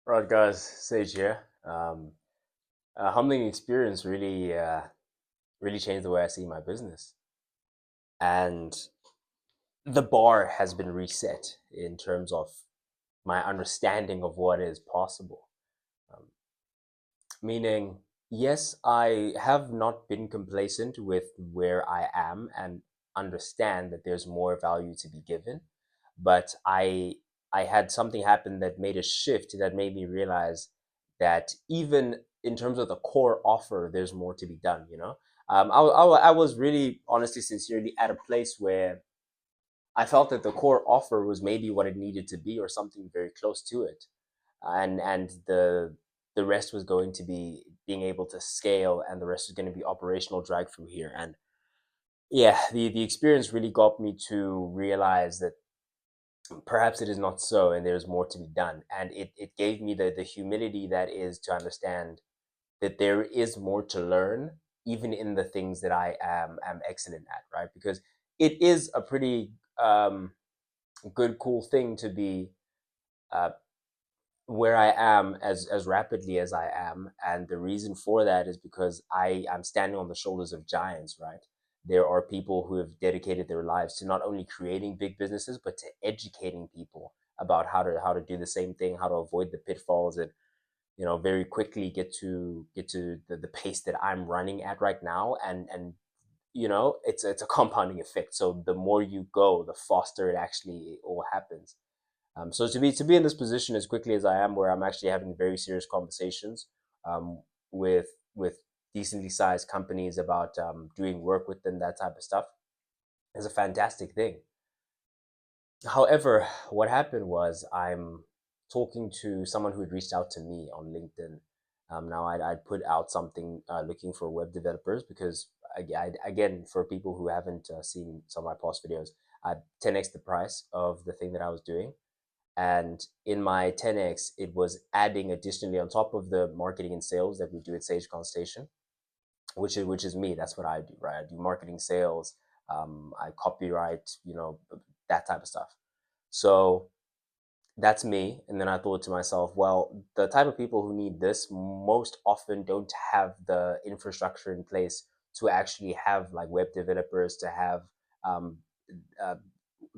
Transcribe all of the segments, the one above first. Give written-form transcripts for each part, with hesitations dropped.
Right, guys, Sage here. A humbling experience really changed the way I see my business, and the bar has been reset in terms of my understanding of what is possible. Um, Meaning, yes, I have not been complacent with where I am and understand that there's more value to be given, but I had something happen that made a shift that made me realize that even in terms of the core offer, there's more to be done. I was really honestly, sincerely at a place where I felt that the core offer was maybe what it needed to be or something very close to it, and the rest was going to be being able to scale, and the rest was going to be operational drag from here. And yeah, the experience really got me to realize that perhaps it is not so, and there's more to be done. And it gave me the humility that is to understand that there is more to learn, even in the things that I am excellent at, right? Because it is a pretty good, cool thing to be uh, where I am as rapidly as I am, and the reason for that is because I'm standing on the shoulders of giants, right? There are people who have dedicated their lives to not only creating big businesses but to educating people about how to do the same thing, how to avoid the pitfalls, and very quickly get to the pace that I'm running at right now. And it's a compounding effect. So the more you go, the faster it actually all happens. So to be in this position as quickly as I am, where I'm actually having very serious conversations um, with decently sized companies about doing work with them, that type of stuff, is a fantastic thing. However, what happened was I'm talking to someone who had reached out to me on LinkedIn. Now I'd put out something looking for web developers because again, for people who haven't seen some of my past videos, I 10x the price of the thing that I was doing. And in my 10x, it was adding additionally on top of the marketing and sales that we do at Sage Consultation, which is me. That's what I do, right? I do marketing, sales, I copyright, that type of stuff. So that's me. And then I thought to myself, well, the type of people who need this most often don't have the infrastructure in place to actually have like web developers, to have um, uh,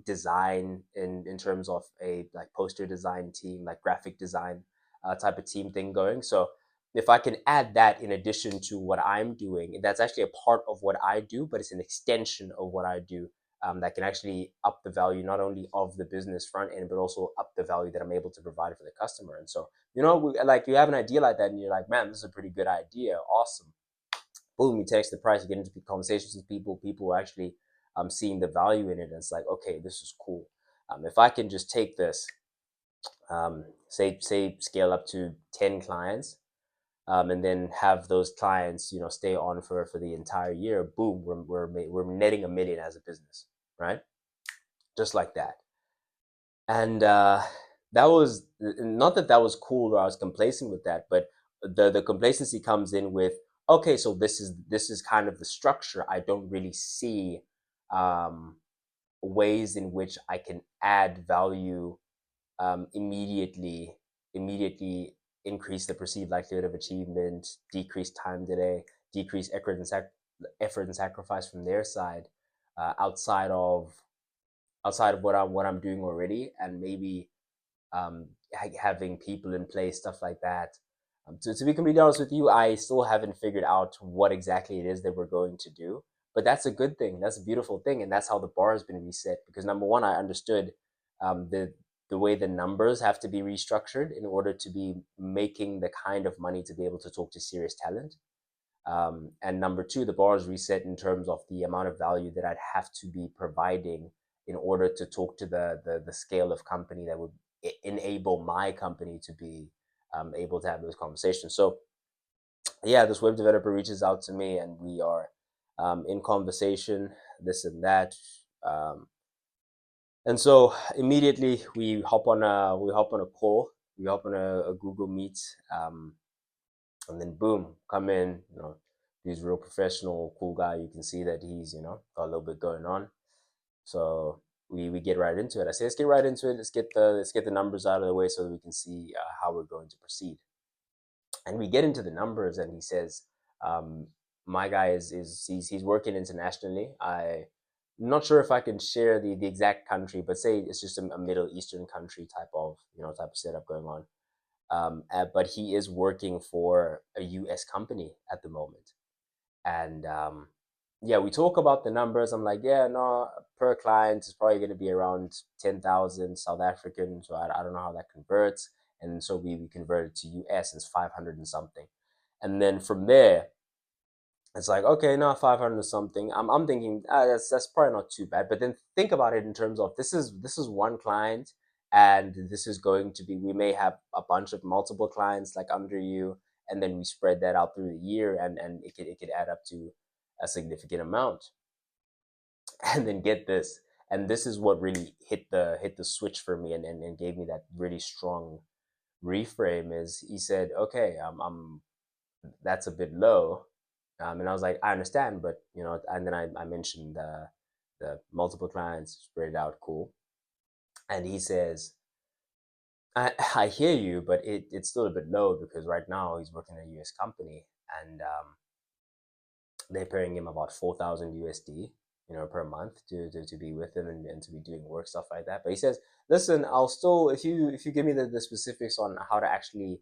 design in terms of a like poster design team, like graphic design type of team thing going. So if I can add that in addition to what I'm doing, that's actually a part of what I do, but it's an extension of what I do, that can actually up the value not only of the business front end, but also up the value that I'm able to provide for the customer. And so, like you have an idea like that, and you're like, man, this is a pretty good idea, awesome. Boom, you text the price, you get into conversations with people. People are actually seeing the value in it, and it's like, okay, this is cool. If I can just take this, say scale up to 10 clients, and then have those clients, stay on for the entire year. Boom, we're netting 1 million as a business, right? Just like that. And that was not that that was cool or I was complacent with that, but the complacency comes in with, okay, so this is kind of the structure. I don't really see um, ways in which I can add value immediately increase the perceived likelihood of achievement, decrease time delay, decrease effort and sacrifice from their side, outside of what I'm doing already, and maybe um, having people in place, stuff like that. To be completely honest with you, I still haven't figured out what exactly it is that we're going to do. But that's a good thing. That's a beautiful thing, and that's how the bar has been reset. Because number one, I understood the way the numbers have to be restructured in order to be making the kind of money to be able to talk to serious talent. And number two, the bar is reset in terms of the amount of value that I'd have to be providing in order to talk to the scale of company that would enable my company to be able to have those conversations. So yeah, this web developer reaches out to me, and we are in conversation, this and that. Um, and so immediately we hop on a call, we hop on a Google Meet, and then boom, come in. He's real professional, cool guy. You can see that he's got a little bit going on. So we get right into it. I say, let's get right into it. Let's get the numbers out of the way so that we can see how we're going to proceed. And we get into the numbers, and he says, um, "My guy is he's working internationally. I'm not sure if I can share the exact country, but say it's just a Middle Eastern country type of setup going on. But he is working for a U.S. company at the moment, and yeah, we talk about the numbers. I'm like, yeah, no, per client is probably going to be around 10,000 South African. So I don't know how that converts. And so we convert it to US, and it's 500 and something. And then from there, it's like, okay, no, 500 or something. I'm thinking that's probably not too bad. But then think about it in terms of this is one client, and this is going to be, we may have a bunch of multiple clients like under you, and then we spread that out through the year, and it could add up to a significant amount. And then get this, and this is what really hit the switch for me, and gave me that really strong reframe. Is he said, okay, that's a bit low. And I was like, I understand, but and then I mentioned the multiple clients spread it out, cool. And he says, I hear you, but it's still a bit low because right now he's working at a US company, and they're paying him about 4,000 USD, per month to be with him, and to be doing work stuff like that. But he says, listen, I'll still, if you give me the specifics on how to actually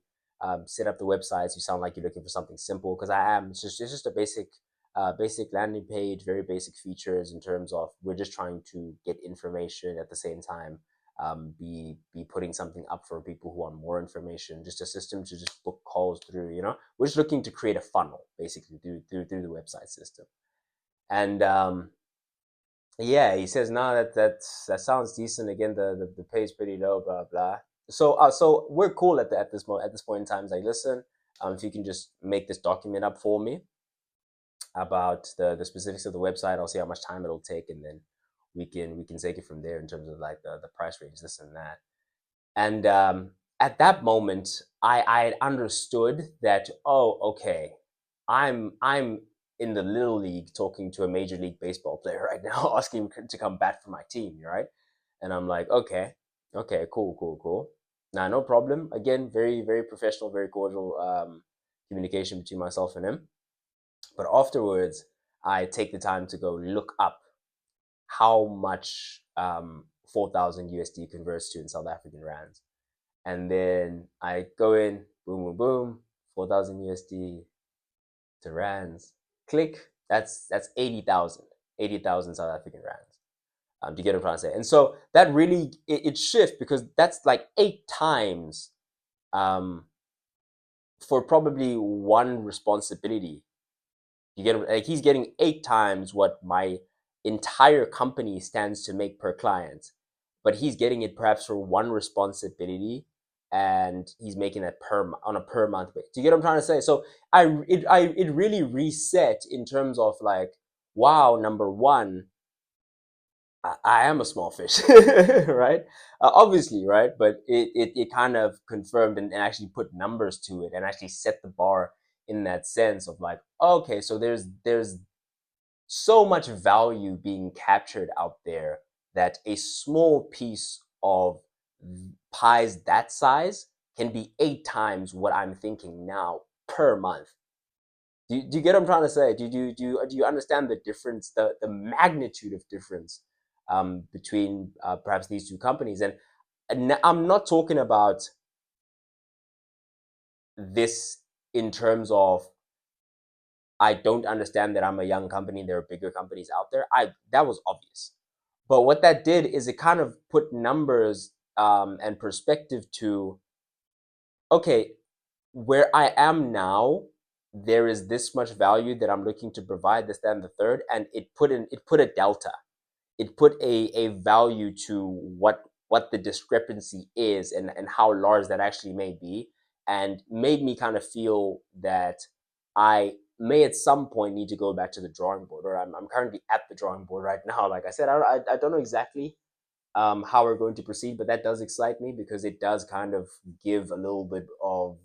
set up the websites. You sound like you're looking for something simple, because I am. It's just a basic landing page, very basic features in terms of, we're just trying to get information at the same time. Be putting something up for people who want more information, just a system to just book calls through. We're just looking to create a funnel basically through the website system. And yeah, he says, no, that sounds decent. Again, the pay is pretty low, blah blah. So we're cool at this point in time. It's like, listen, if you can just make this document up for me about the specifics of the website, I'll see how much time it'll take, and then we can take it from there in terms of like the price range, this and that. And at that moment, I understood that, oh, okay, I'm in the little league talking to a major league baseball player right now, asking him to come bat for my team, right? And I'm like, okay, okay, cool, cool, cool. Now, no problem. Again, very, very professional, very cordial communication between myself and him. But afterwards, I take the time to go look up how much 4,000 USD converts to in South African rands. And then I go in, boom, boom, boom, 4,000 USD to rands. Click. That's 80,000, 80,000 South African rands. To get what I'm trying to say. And so that really it shifts, because that's like 8 times um, for probably one responsibility. You get, like, he's getting 8 times what my entire company stands to make per client, but he's getting it perhaps for one responsibility, and he's making that on a per month basis. Do you get what I'm trying to say? So it really reset in terms of like, wow, number one, I am a small fish, right? Obviously, right? But it kind of confirmed, and actually put numbers to it, and actually set the bar in that sense of like, okay, so there's so much value being captured out there, that a small piece of pies that size can be 8 times what I'm thinking now per month. Do you get what I'm trying to say? Do you understand the difference, the magnitude of difference between perhaps these two companies? And I'm not talking about this in terms of, I don't understand that I'm a young company. There are bigger companies out there. That was obvious. But what that did is it kind of put numbers and perspective to, okay, where I am now, there is this much value that I'm looking to provide, this, that, and the third, and it put a delta. It put a value to what the discrepancy is, and how large that actually may be, and made me kind of feel that I may at some point need to go back to the drawing board, or I'm currently at the drawing board right now. Like I said, I don't know exactly how we're going to proceed, but that does excite me, because it does kind of give a little bit of,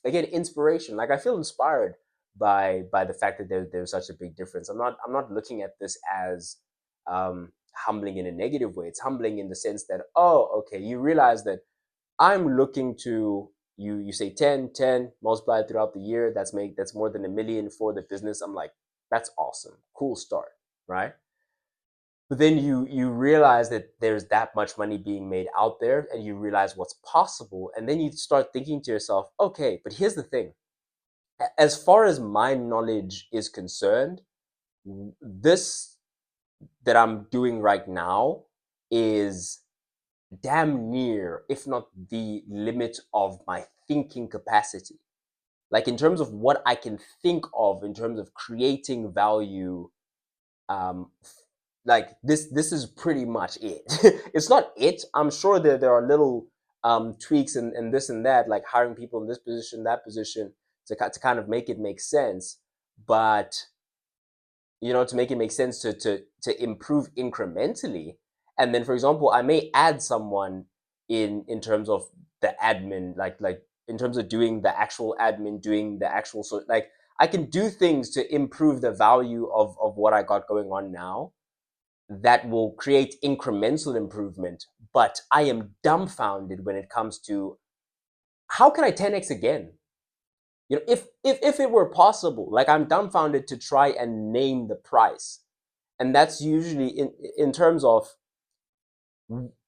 again, inspiration. Like, I feel inspired by the fact that there's such a big difference. I'm not looking at this as humbling in a negative way. It's humbling in the sense that, oh, okay, you realize that I'm looking to you say 10 multiply throughout the year. That's more than 1 million for the business. I'm like, that's awesome. Cool start, right? But then you realize that there's that much money being made out there, and you realize what's possible, and then you start thinking to yourself, okay, but here's the thing. As far as my knowledge is concerned, this that I'm doing right now is damn near, if not the limit of my thinking capacity. Like in terms of what I can think of in terms of creating value, um, like this is pretty much it. It's not it. I'm sure that there are little tweaks and this and that, like hiring people in this position, that position, to kind of make it make sense. But to make it make sense to improve incrementally. And then, for example, I may add someone in terms of the admin, like in terms of doing the actual admin, doing the actual, so like I can do things to improve the value of what I got going on now that will create incremental improvement. But I am dumbfounded when it comes to how can I 10x again? If it were possible, like I'm dumbfounded to try and name the price. And that's usually in terms of,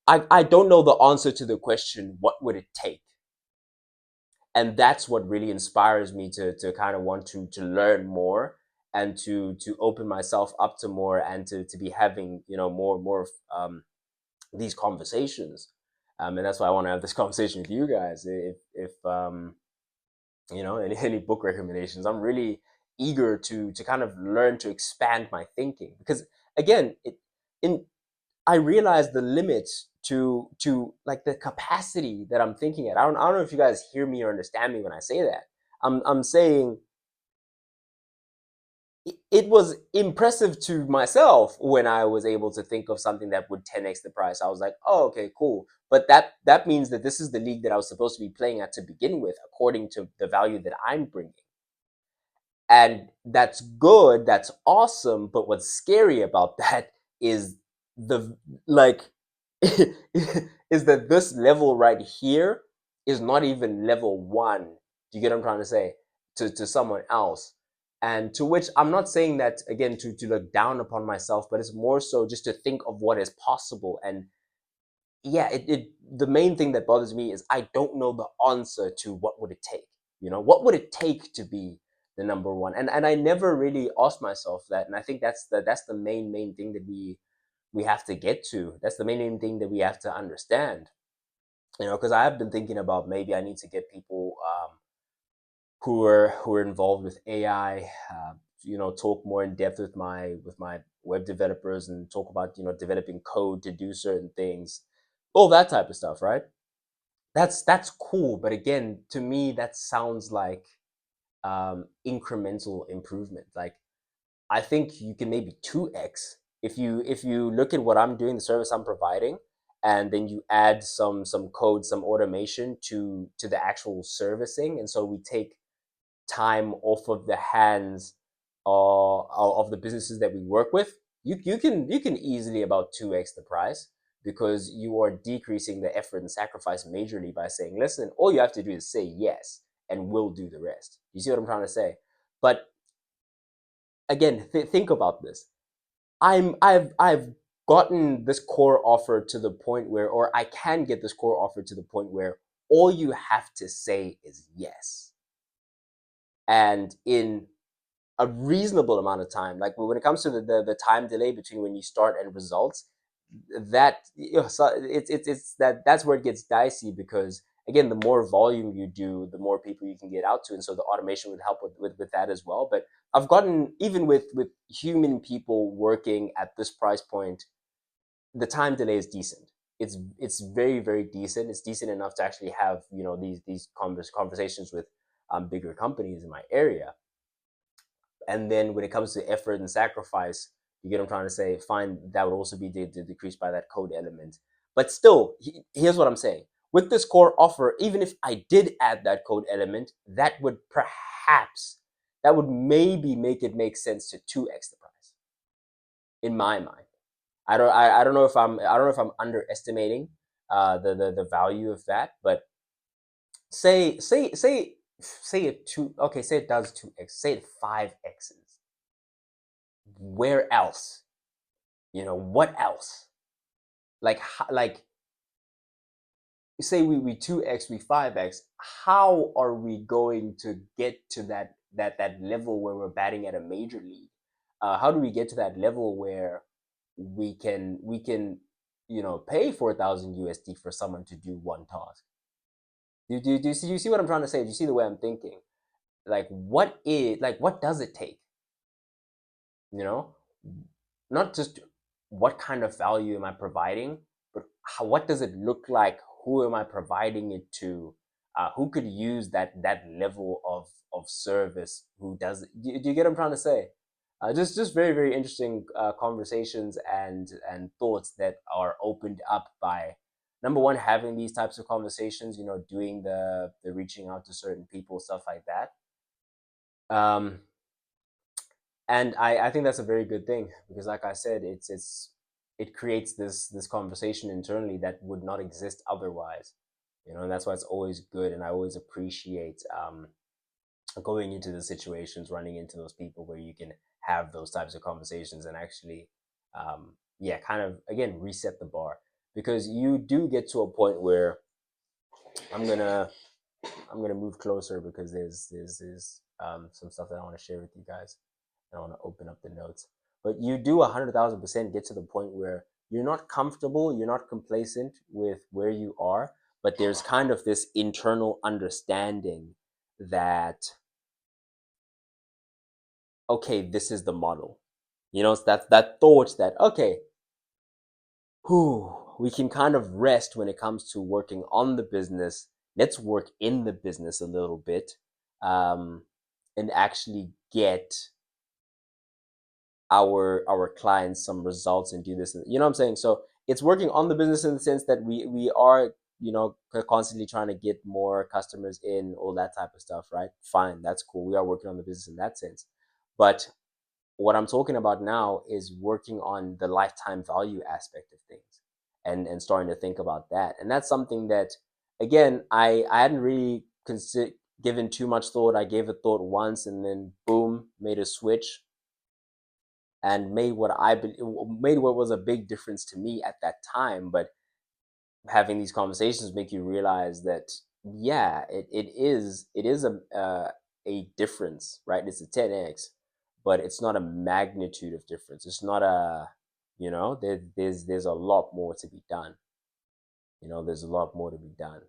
I don't know the answer to the question, what would it take? And that's what really inspires me to kind of want to learn more, and to open myself up to more, and to be having more these conversations. And that's why I want to have this conversation with you guys. If any book recommendations, I'm really eager to kind of learn to expand my thinking, because again, in I realize the limits to like the capacity that I'm thinking at. I don't know if you guys hear me or understand me when I say that. I'm saying it was impressive to myself when I was able to think of something that would 10x the price. I was like, oh, okay, cool. But that means that this is the league that I was supposed to be playing at to begin with, according to the value that I'm bringing. And that's good, that's awesome. But what's scary about that is the like is that this level right here is not even level one. Do you get what I'm trying to say? To someone else. And to which I'm not saying that again to look down upon myself, but it's more so just to think of what is possible. And yeah, it the main thing that bothers me is I don't know the answer to what would it take. What would it take to be the number one? And I never really asked myself that. And I think that's the main thing that we have to get to. That's the main thing that we have to understand. Because I have been thinking about, maybe I need to get people who are involved with AI. Talk more in depth with my web developers, and talk about developing code to do certain things, all that type of stuff, right? That's cool, but again, to me, that sounds like incremental improvement. Like, I think you can maybe 2x if you look at what I'm doing, the service I'm providing, and then you add some code, some automation to the actual servicing, and so we take time off of the hands of the businesses that we work with. You can easily about 2x the price, because you are decreasing the effort and sacrifice majorly by saying, listen, all you have to do is say yes, and we'll do the rest. You see what I'm trying to say? But again, think about this. I've gotten this core offer to the point where, or I can get this core offer to the point where all you have to say is yes. And in a reasonable amount of time, like when it comes to the time delay between when you start and results, so it's that's where it gets dicey, because again, the more volume you do, the more people you can get out to, and so the automation would help with that as well. But I've gotten, even with human people working at this price point, the time delay is decent. It's very, very decent. It's decent enough to actually have these conversations with bigger companies in my area. And then when it comes to effort and sacrifice, you get what I'm trying to say, fine, that would also be decreased by that code element. But still, here's what I'm saying. With this core offer, even if I did add that code element, that would maybe make it make sense to 2x the price, in my mind. I don't know if I'm underestimating the value of that, but say it two okay, say it does 2x, say it 5x's. Where else? What else? Like say we 2x, we 5x. How are we going to get to that level where we're batting at a major league? How do we get to that level where we can pay 4,000 USD for someone to do one task? Do you see what I'm trying to say? Do you see the way I'm thinking? What does it take? You know, not just what kind of value am I providing, but what does it look like? Who am I providing it to? Who could use that level of service? Who does it? Do you get what I'm trying to say? Just very very interesting conversations and thoughts that are opened up by number one, having these types of conversations. Doing the reaching out to certain people, stuff like that. Um, and I think that's a very good thing because, like I said, it creates this conversation internally that would not exist otherwise. And that's why it's always good, and I always appreciate going into the situations, running into those people where you can have those types of conversations and actually, yeah, kind of again reset the bar, because you do get to a point where I'm gonna I'm gonna move closer because there's some stuff that I want to share with you guys. I want to open up the notes. But you do 100,000% get to the point where you're not comfortable, you're not complacent with where you are, but there's kind of this internal understanding that, okay, this is the model. It's that thought that, okay, whew, we can kind of rest when it comes to working on the business. Let's work in the business a little bit, um, and actually get our clients some results and do this. You know what I'm saying? So it's working on the business in the sense that we are constantly trying to get more customers in, all that type of stuff, right? Fine, that's cool. We are working on the business in that sense. But what I'm talking about now is working on the lifetime value aspect of things, and starting to think about that. And that's something that, again, I hadn't really given too much thought. I gave it thought once, and then boom, made a switch and made what was a big difference to me at that time. But having these conversations make you realize that, yeah, it is a difference, right? It's a 10x, but it's not a magnitude of difference. It's not a there's a lot more to be done. There's a lot more to be done.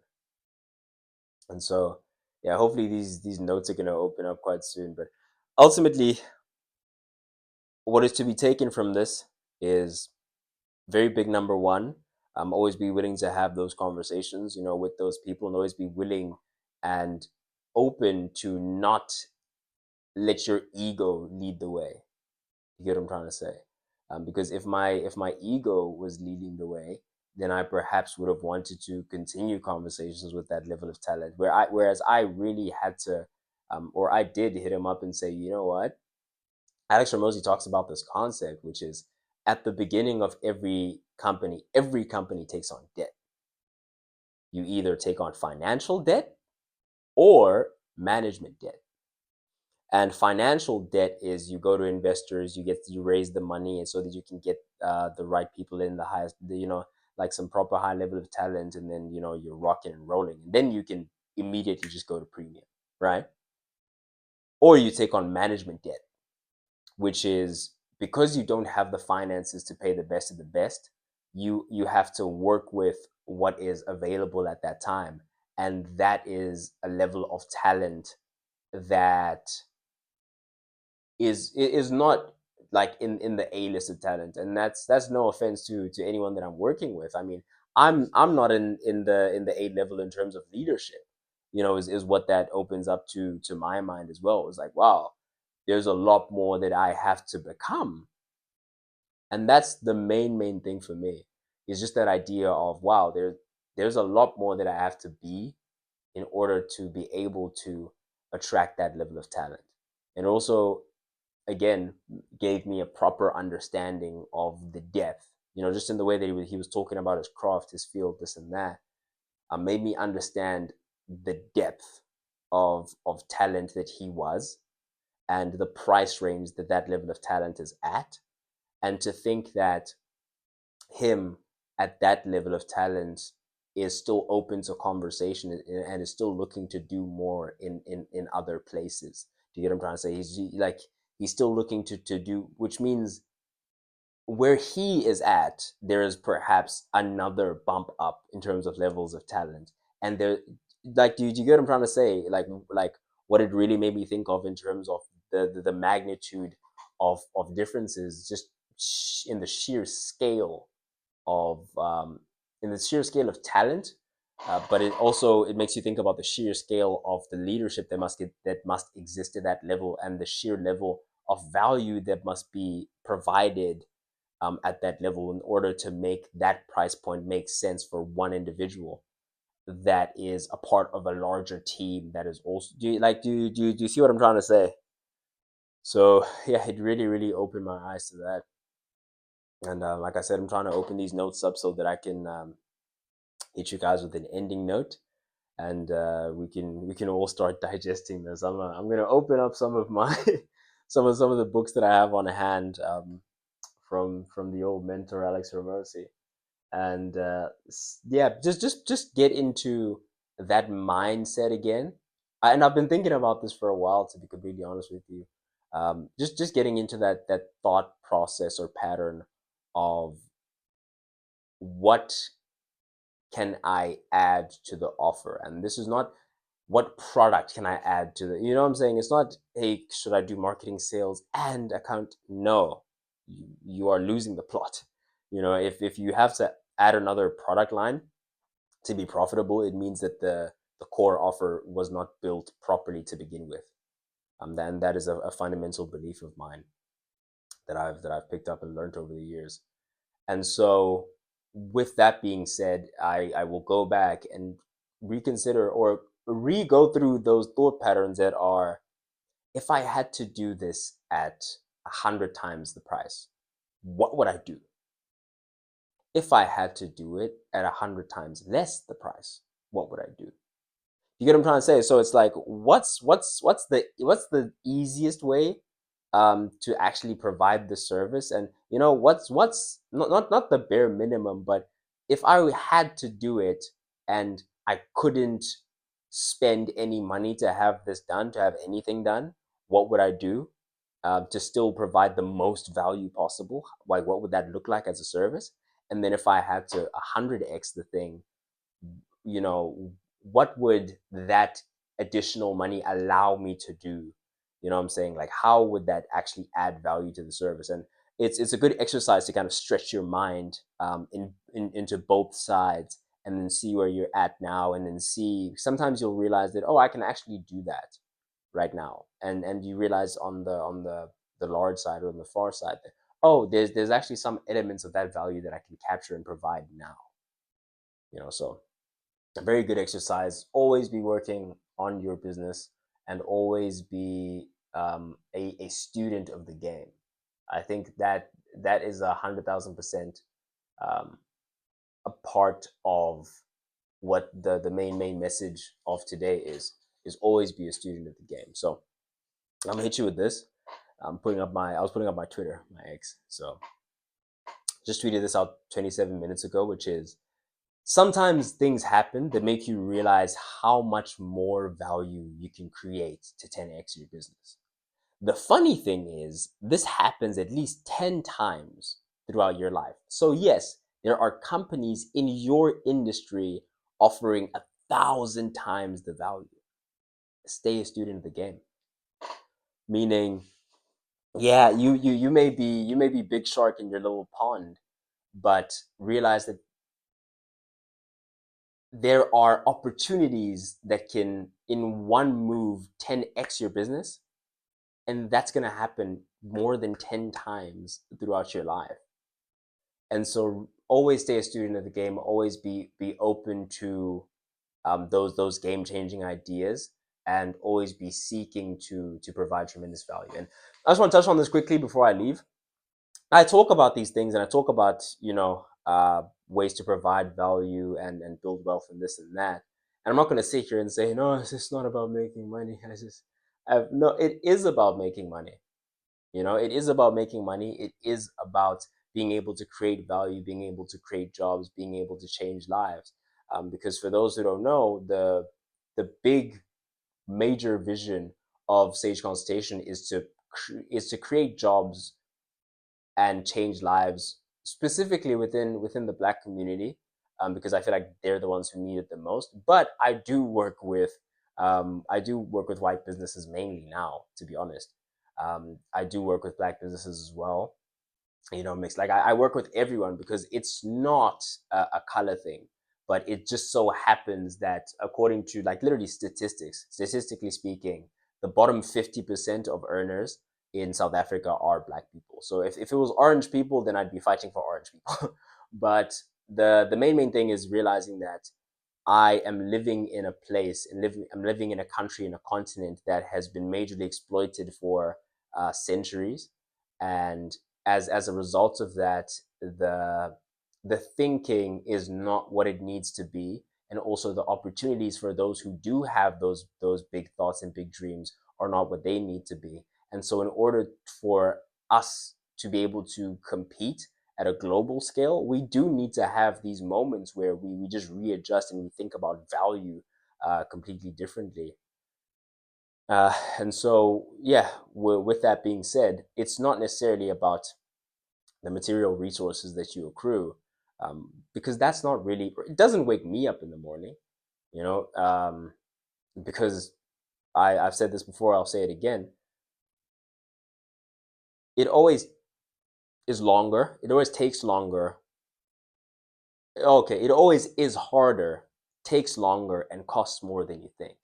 And so, yeah, hopefully these notes are going to open up quite soon. But ultimately, what is to be taken from this is very big number one. Always be willing to have those conversations, with those people, and always be willing and open to not let your ego lead the way. You get what I'm trying to say? Because if my ego was leading the way, then I perhaps would have wanted to continue conversations with that level of talent. Whereas I really had to, or I did hit him up and say, you know what, Alex Ramosi talks about this concept, which is at the beginning of every company takes on debt. You either take on financial debt or management debt. And financial debt is you go to investors, you raise the money, and so that you can get the right people in, the highest, like some proper high level of talent, and then you're rocking and rolling, and then you can immediately just go to premium, right? Or you take on management debt, which is because you don't have the finances to pay the best of the best, you have to work with what is available at that time, and that is a level of talent that is not like in the A list of talent. And that's no offense to anyone that I'm working with. I mean, I'm not in the A level in terms of leadership, is what that opens up to my mind as well. It's like, wow, there's a lot more that I have to become. And that's the main thing for me, is just that idea of, wow, there's a lot more that I have to be in order to be able to attract that level of talent. And also, again, gave me a proper understanding of the depth just in the way that he was talking about his craft, his field, this and that, made me understand the depth of talent that he was, and the price range that that level of talent is at. And to think that him at that level of talent is still open to conversation and is still looking to do more in other places. Do you get what I'm trying to say? He's still looking to do, which means where he is at, there is perhaps another bump up in terms of levels of talent. And there, like, do you get what I'm trying to say? Like what it really made me think of in terms of the magnitude of differences, just in the sheer scale of talent, but it makes you think about the sheer scale of the leadership that must exist at that level, and the sheer level of value that must be provided at that level in order to make that price point make sense for one individual that is a part of a larger team that is also, do you see what I'm trying to say? So yeah, it really really opened my eyes to that. And like I said, I'm trying to open these notes up so that I can hit you guys with an ending note, and we can all start digesting this. I'm gonna open up some of my some of the books that I have on hand, from the old mentor Alex Ramosi, and yeah, just get into that mindset again. And I've been thinking about this for a while, to be completely honest with you. Just getting into that thought process or pattern of what can I add to the offer, and this is not what product can I add to the. You know what I'm saying? It's not, hey, should I do marketing, sales, and account? No, you are losing the plot. If you have to add another product line to be profitable, it means that the core offer was not built properly to begin with. Then that is a fundamental belief of mine that I've picked up and learned over the years. And so, with that being said, I will go back and reconsider or re go through those thought patterns that are, if I had to do this at 100 times the price, what would I do? If I had to do it at 100 times less the price, what would I do? You get what I'm trying to say? So it's like, what's the easiest way to actually provide the service, and what's not the bare minimum, but if I had to do it and I couldn't spend any money to have this done, to have anything done, what would I do to still provide the most value possible? Like, what would that look like as a service? And then if I had to 100x the thing, you know, what would that additional money allow me to do? You know what I'm saying? Like, how would that actually add value to the service? And it's a good exercise to kind of stretch your mind into both sides, and then see where you're at now, and then see, sometimes you'll realize that, oh, I can actually do that right now, and you realize on the large side or on the far side that, oh, there's actually some elements of that value that I can capture and provide now. So a very good exercise. Always be working on your business, and always be a student of the game. I think that is 100,000% um, a part of what the main message of today is always be a student of the game. So I'm gonna hit you with this. I was putting up my Twitter, my ex. So just tweeted this out 27 minutes ago, which is, sometimes things happen that make you realize how much more value you can create to 10x your business. The funny thing is, this happens at least 10 times throughout your life. So, yes, there are companies in your industry offering 1,000 times the value. Stay a student of the game. Meaning, yeah, you may be big shark in your little pond, but realize that there are opportunities that can, in one move, 10x your business, and that's going to happen more than 10 times throughout your life. And so always stay a student of the game, always be open to those game changing ideas, and always be seeking to provide tremendous value. And I just want to touch on this quickly before I leave. I talk about these things, and I talk about, ways to provide value and build wealth and this and that. And I'm not going to sit here and say, no, it's just not about making money. No, it is about making money. It is about making money. It is about being able to create value, being able to create jobs, being able to change lives. Because for those who don't know, the big major vision of Sage Consultation is to create jobs and change lives, specifically within the Black community, because I feel like they're the ones who need it the most. But I do work with white businesses mainly now, to be honest. I do work with Black businesses as well. Mixed. Like I work with everyone because it's not a color thing, but it just so happens that according to like literally statistically speaking, the bottom 50% of earners in South Africa are Black people. So if it was orange people, then I'd be fighting for orange people. But the main thing is realizing that I am living in a place and I'm living in a country, in a continent that has been majorly exploited for centuries, and as a result of that, the thinking is not what it needs to be, and also the opportunities for those who do have those big thoughts and big dreams are not what they need to be. And so, in order for us to be able to compete at a global scale, we do need to have these moments where we just readjust and we think about value completely differently. And so, yeah, with that being said, it's not necessarily about the material resources that you accrue, because that's not really, it doesn't wake me up in the morning, you know, because I've said this before, I'll say it again. It always is longer, it always takes longer. Okay, it always is harder, takes longer, and costs more than you think.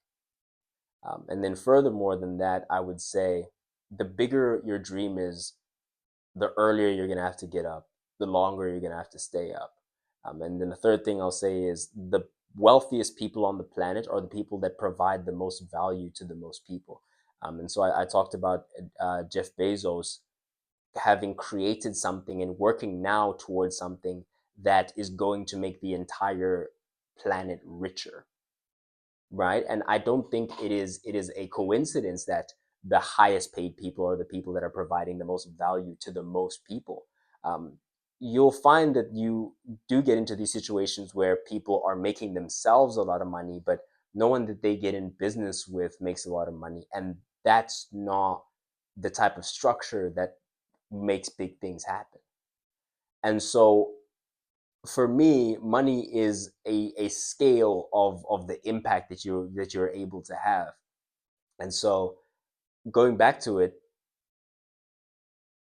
And then, furthermore than that, I would say the bigger your dream is, the earlier you're going to have to get up, the longer you're going to have to stay up. And then the third thing I'll say is the wealthiest people on the planet are the people that provide the most value to the most people. And so I talked about Jeff Bezos having created something and working now towards something that is going to make the entire planet richer, right? And I don't think it is a coincidence that the highest paid people are the people that are providing the most value to the most people. Um, you'll find that you do get into these situations where people are making themselves a lot of money, but no one that they get in business with makes a lot of money, and that's not the type of structure that makes big things happen. And so for me, money is a scale of the impact that you're able to have. And so going back to it,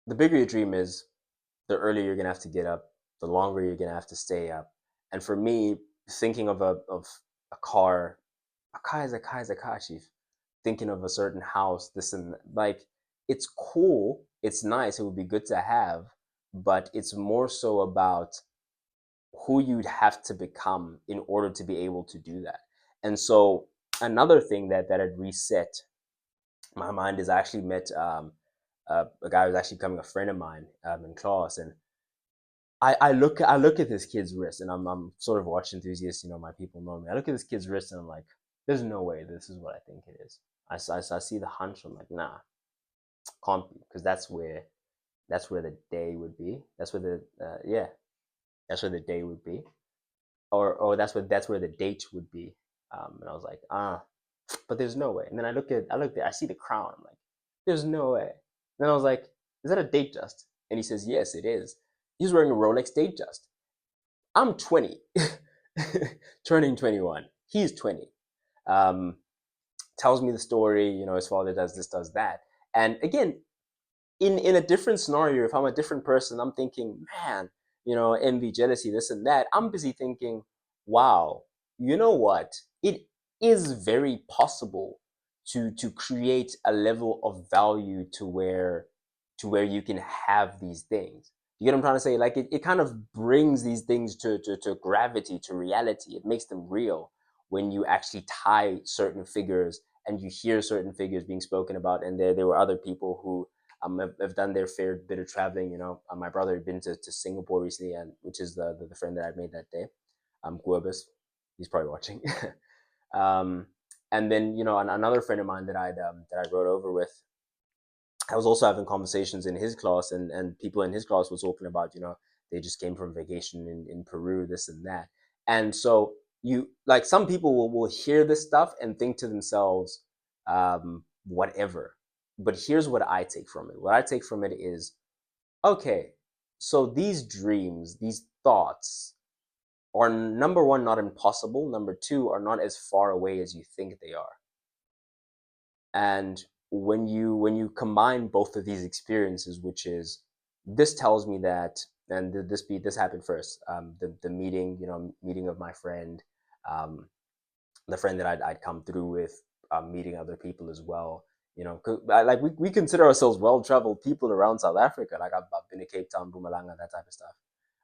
the bigger your dream is, the earlier you're gonna have to get up, the longer you're gonna have to stay up. And for me, thinking of a car, a car, chief. Thinking of a certain house, this and that, like it's cool, it's nice, it would be good to have, but it's more so about who you'd have to become in order to be able to do that. And so another thing that had reset my mind is I actually met a guy who's actually becoming a friend of mine in class, and I look at this kid's wrist, and I'm sort of a watch enthusiast. My people know me. I look at this kid's wrist, and I'm like, there's no way this is what I think it is. I see the hunch. I'm like, nah, can't be, because that's where the day would be. That's where the yeah, that's where the day would be, or that's where the date would be. And I was like, but there's no way. And then I see the crown. I'm like, there's no way. And then I was like, is that a Datejust? And he says, yes, it is. He's wearing a Rolex Datejust. I'm 20, turning 21. He's 20. Um, Tells me the story. His father does this, does that. And again, in a different scenario, if I'm a different person, I'm thinking, man, envy, jealousy, this and that. I'm busy thinking, wow, you know what? It is very possible to create a level of value to where you can have these things. You get what I'm trying to say? Like it kind of brings these things to gravity, to reality. It makes them real when you actually tie certain figures and you hear certain figures being spoken about. And there were other people who I've done their fair bit of traveling. My brother had been to Singapore recently, and which is the friend that I made that day. Guobus, he's probably watching. um, and then another friend of mine that I rode over with, I was also having conversations in his class, and people in his class were talking about, they just came from vacation in Peru, this and that. And so you like some people will hear this stuff and think to themselves, whatever. But here's what I take from it. What I take from it is, okay, so these dreams, these thoughts are, number one, not impossible. Number two, are not as far away as you think they are. And when you combine both of these experiences, which is, this tells me that, and this happened first, the meeting, meeting of my friend, um, the friend that I'd come through with, meeting other people as well. 'Cause like we consider ourselves well traveled people around South Africa. Like I've been to Cape Town, Mpumalanga, that type of stuff.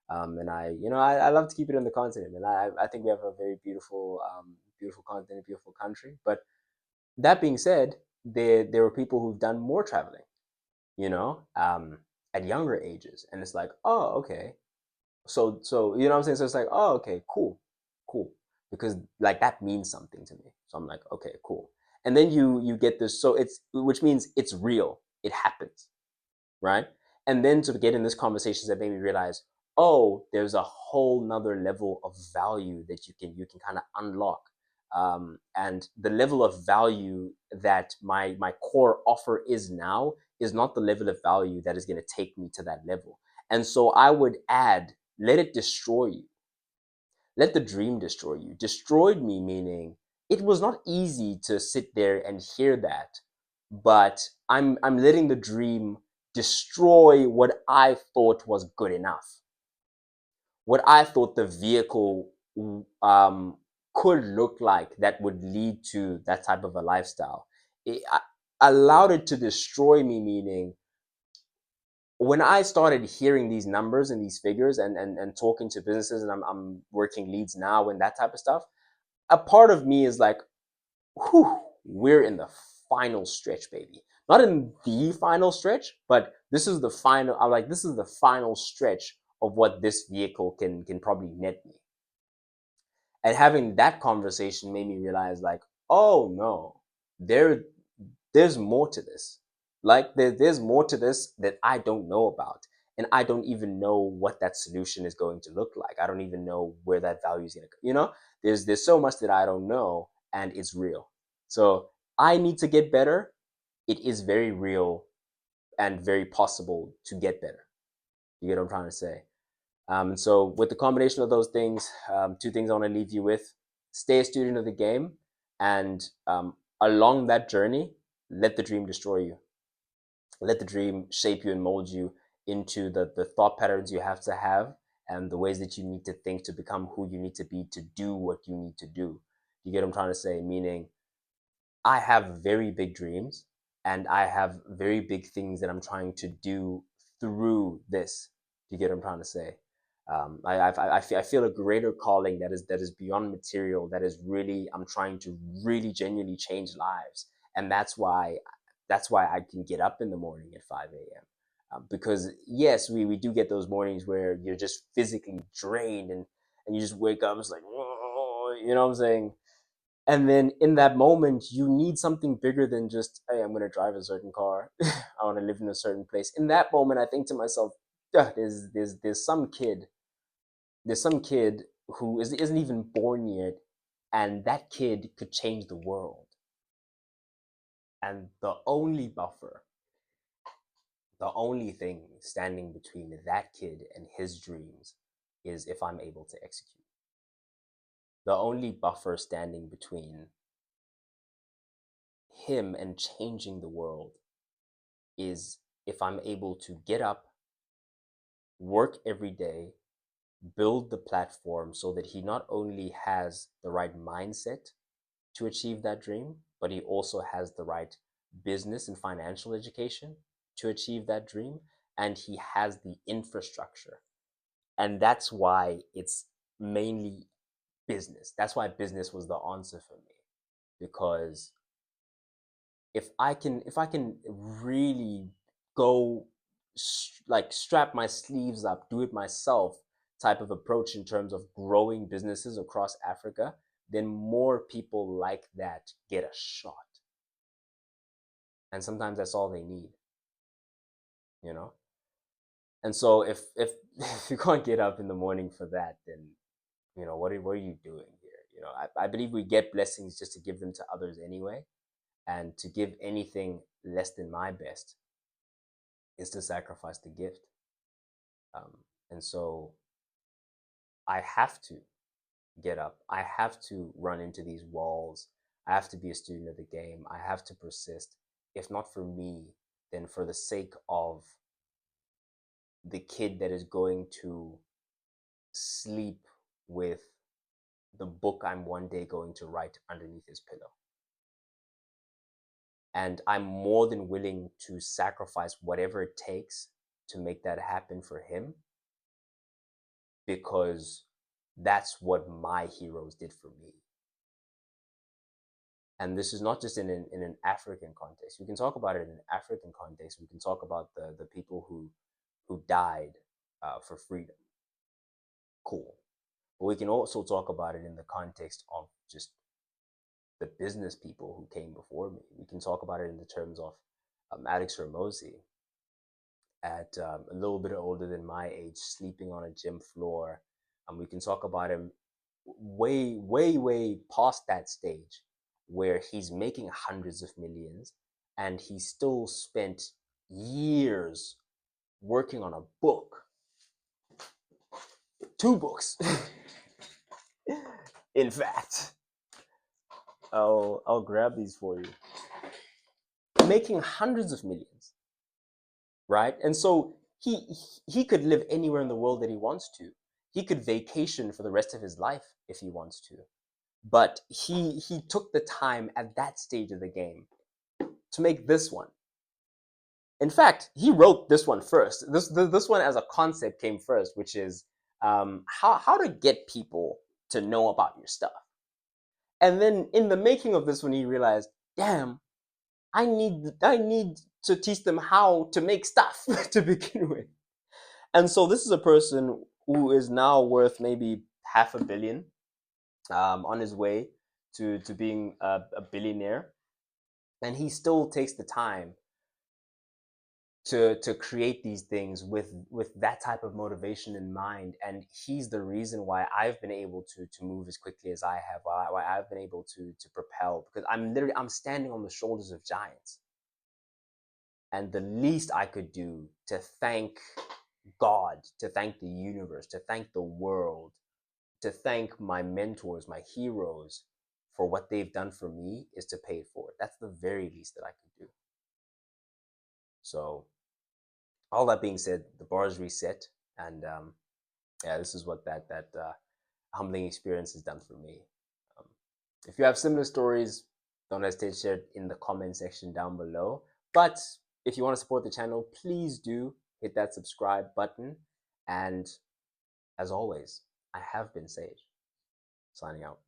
And I love to keep it in the continent, and I think we have a very beautiful beautiful continent, beautiful country. But that being said, there were people who've done more traveling, you know, um, at younger ages, and it's like, oh, okay, so you know what I'm saying. So it's like, oh, okay, cool, cool, because like that means something to me. So I'm like, okay, cool. And then you get this, so it's which means it's real. It happens, right? And then to get in this conversation that made me realize, oh, there's a whole nother level of value that you can kind of unlock. And the level of value that my core offer is now is not the level of value that is going to take me to that level. And so I would add, let it destroy you. Let the dream destroy you. Destroyed me meaning it was not easy to sit there and hear that, but I'm letting the dream destroy what I thought was good enough. What I thought the vehicle um, could look like that would lead to that type of a lifestyle. I allowed it to destroy me, meaning when I started hearing these numbers and these figures, and talking to businesses, and I'm working leads now and that type of stuff, a part of me is like, whew, we're in the final stretch, baby. Not in the final stretch, but this is the final. I'm like, this is the final stretch of what this vehicle can probably net me. And having that conversation made me realize, like, oh no, there's more to this. Like there's more to this that I don't know about. And I don't even know what that solution is going to look like. I don't even know where that value is going to go. There's so much that I don't know, and it's real. So I need to get better. It is very real and very possible to get better. You get what I'm trying to say? And so, with the combination of those things, two things I want to leave you with: stay a student of the game, and along that journey, let the dream destroy you. Let the dream shape you and mold you into the thought patterns you have to have, and the ways that you need to think to become who you need to be to do what you need to do. You get what I'm trying to say? Meaning, I have very big dreams, and I have very big things that I'm trying to do through this. Do you get what I'm trying to say? I feel a greater calling that is beyond material. That is really, I'm trying to really genuinely change lives, and that's why I can get up in the morning at 5 a.m. Because yes, we do get those mornings where you're just physically drained, and you just wake up. It's like, "Whoa," you know what I'm saying? And then in that moment, you need something bigger than just, hey, I'm going to drive a certain car. I want to live in a certain place. In that moment, I think to myself, "Duh, there's some kid who isn't even born yet, and that kid could change the world. And the only thing standing between that kid and his dreams is if I'm able to execute. The only buffer standing between him and changing the world is if I'm able to get up, work every day, build the platform so that he not only has the right mindset to achieve that dream, but he also has the right business and financial education to achieve that dream. And he has the infrastructure. And that's why it's mainly business. That's why business was the answer for me. Because if I can really go like strap my sleeves up, do it myself type of approach in terms of growing businesses across Africa, then more people like that get a shot. And sometimes that's all they need, you know? And so if if you can't get up in the morning for that, then what are you doing here? I believe we get blessings just to give them to others anyway, and to give anything less than my best is to sacrifice the gift. And so I have to get up. I have to run into these walls. I have to be a student of the game. I have to persist. If not for me, then for the sake of the kid that is going to sleep with the book I'm one day going to write underneath his pillow. And I'm more than willing to sacrifice whatever it takes to make that happen for him, because that's what my heroes did for me. And this is not just in an African context. We can talk about it in an African context. We can talk about the people who died for freedom. Cool. But we can also talk about it in the context of just the business people who came before me. We can talk about it in the terms of Alex Hormozi, at a little bit older than my age, sleeping on a gym floor. We can talk about him way, way, way past that stage, where he's making hundreds of millions and he still spent years working on a book, 2 books. In fact, I'll grab these for you. Making hundreds of millions, right? And so he could live anywhere in the world that he wants to. He could vacation for the rest of his life if he wants to. But he took the time at that stage of the game to make this one. In fact, he wrote this one first. This one as a concept came first, which is how to get people to know about your stuff. And then in the making of this one, he realized, damn, I need to teach them how to make stuff to begin with. And so this is a person who is now worth maybe $500 million, on his way to being a billionaire, and he still takes the time to create these things with that type of motivation in mind. And he's the reason why I've been able to move as quickly as I have, why I've been able to propel, because I'm standing on the shoulders of giants. And the least I could do to thank God, to thank the universe, to thank the world, to thank my mentors, my heroes, for what they've done for me, is to pay it forward. That's the very least that I could do. So all that being said, the bar is reset, and yeah, this is what that humbling experience has done for me. Um, if you have similar stories, don't hesitate to share it in the comment section down below. But if you want to support the channel, please do hit that subscribe button. And as always, I have been Sage, signing out.